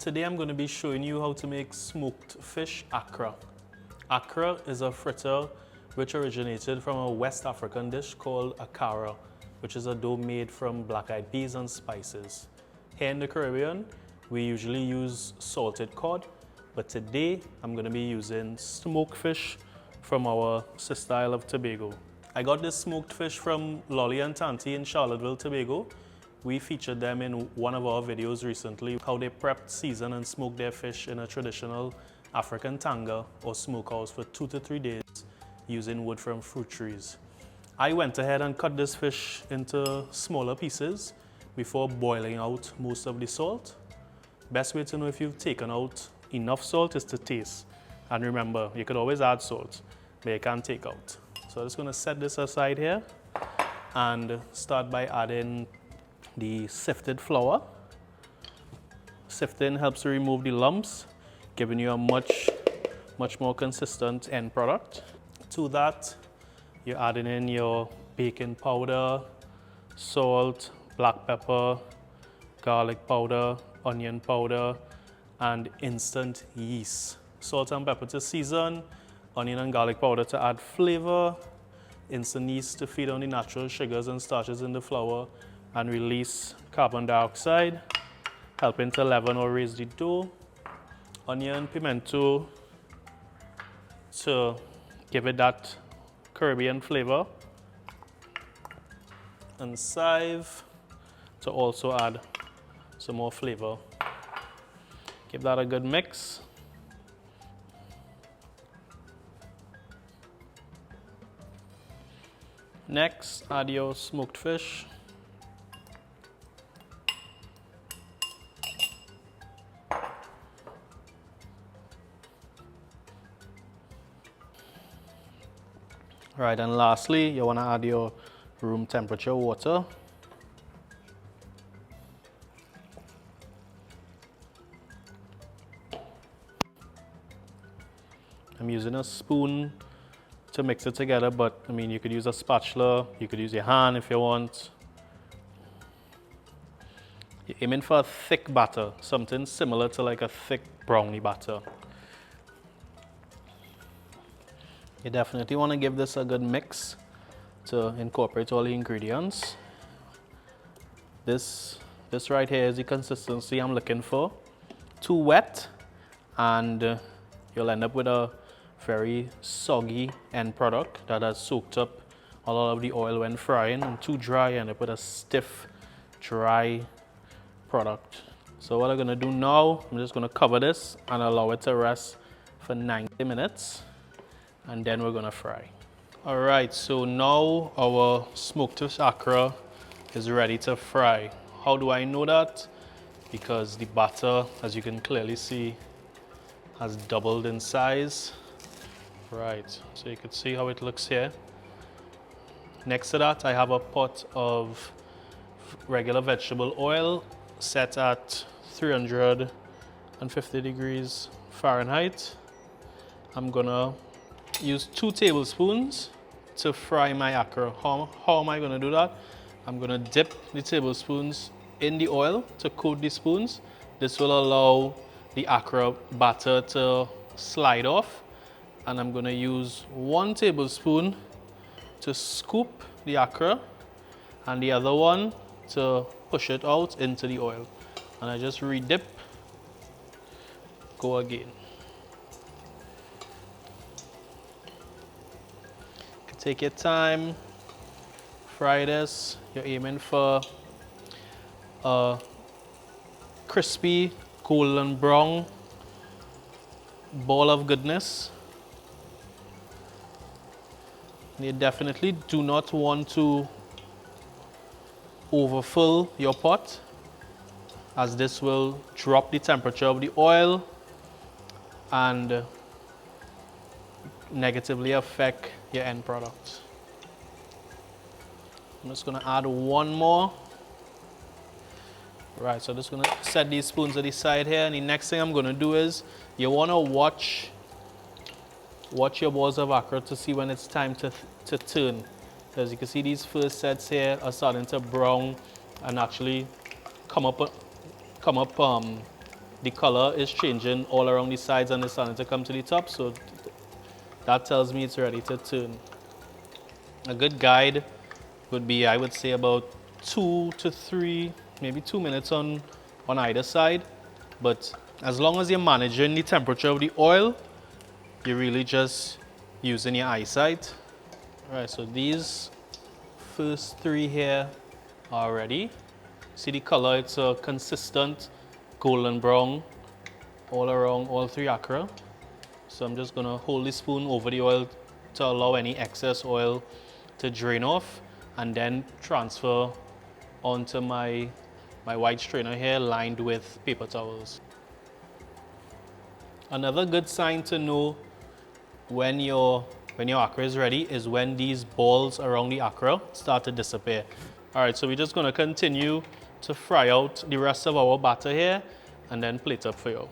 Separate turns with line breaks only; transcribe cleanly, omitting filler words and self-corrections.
Today I'm going to be showing you how to make smoked fish Accra. Accra is a fritter which originated from a West African dish called Akara, which is a dough made from black-eyed peas and spices. Here in the Caribbean, we usually use salted cod, but today I'm going to be using smoked fish from our sister isle of Tobago. I got this smoked fish from Lolly and Tanty in Charlotteville, Tobago. We featured them in one of our videos recently, how they prepped, seasoned and smoked their fish in a traditional African Tanga or smokehouse for 2 to 3 days using wood from fruit trees. I went ahead and cut this fish into smaller pieces before boiling out most of the salt. Best way to know if you've taken out enough salt is to taste. And remember, you could always add salt, but you can't take out. So I'm just going to set this aside here and start by adding the sifted flour. Sifting helps to remove the lumps, giving you a much more consistent end product. To that, you're adding in your baking powder, salt, black pepper, garlic powder, onion powder, and instant yeast. Salt and pepper to season, onion and garlic powder to add flavor, instant yeast to feed on the natural sugars and starches in the flour and release carbon dioxide, helping to leaven or raise the dough. Onion, pimento to give it that Caribbean flavor, and chive to also add some more flavor. Give that a good mix. Next, add your smoked fish. Right, and lastly, you want to add your room temperature water. I'm using a spoon to mix it together, but I mean, you could use a spatula, you could use your hand if you want. You're aiming for a thick batter, something similar to like a thick brownie batter. You definitely want to give this a good mix to incorporate all the ingredients. This right here is the consistency I'm looking for. Too wet and you'll end up with a very soggy end product that has soaked up a lot of the oil when frying, and too dry, you end up with a stiff, dry product. So what I'm going to do now, I'm just going to cover this and allow it to rest for 90 minutes. And then we're going to fry. All right, so now our smoked fish Accra is ready to fry. How do I know that? Because the batter, as you can clearly see, has doubled in size. Right, so you can see how it looks here. Next to that, I have a pot of regular vegetable oil set at 350 degrees Fahrenheit. I'm gonna use 2 tablespoons to fry my Accra. How am I gonna do that? I'm gonna dip the tablespoons in the oil to coat the spoons. This will allow the Accra batter to slide off. And I'm gonna use 1 tablespoon to scoop the Accra and the other one to push it out into the oil. And I just re-dip, go again. Take your time, fry this. You're aiming for a crispy, golden brown ball of goodness. You definitely do not want to overfill your pot, as this will drop the temperature of the oil and negatively affect your end product. I'm just going to add 1 more. Right, so I'm just going to set these spoons to the side here, and the next thing I'm going to do is you want to watch your balls of Accra to see when it's time to turn. As you can see, these first sets here are starting to brown and actually come up the color is changing all around the sides and it's starting to come to the top, so that tells me it's ready to turn. A good guide would be, I would say, about 2 to 3, maybe 2 minutes on either side. But as long as you're managing the temperature of the oil, you're really just using your eyesight. All right, so these first 3 here are ready. See the color, it's a consistent golden brown all around all 3 akara. So I'm just gonna hold the spoon over the oil to allow any excess oil to drain off and then transfer onto my white strainer here lined with paper towels. Another good sign to know when your akara is ready is when these balls around the akara start to disappear. All right, so we're just gonna continue to fry out the rest of our batter here and then plate up for you.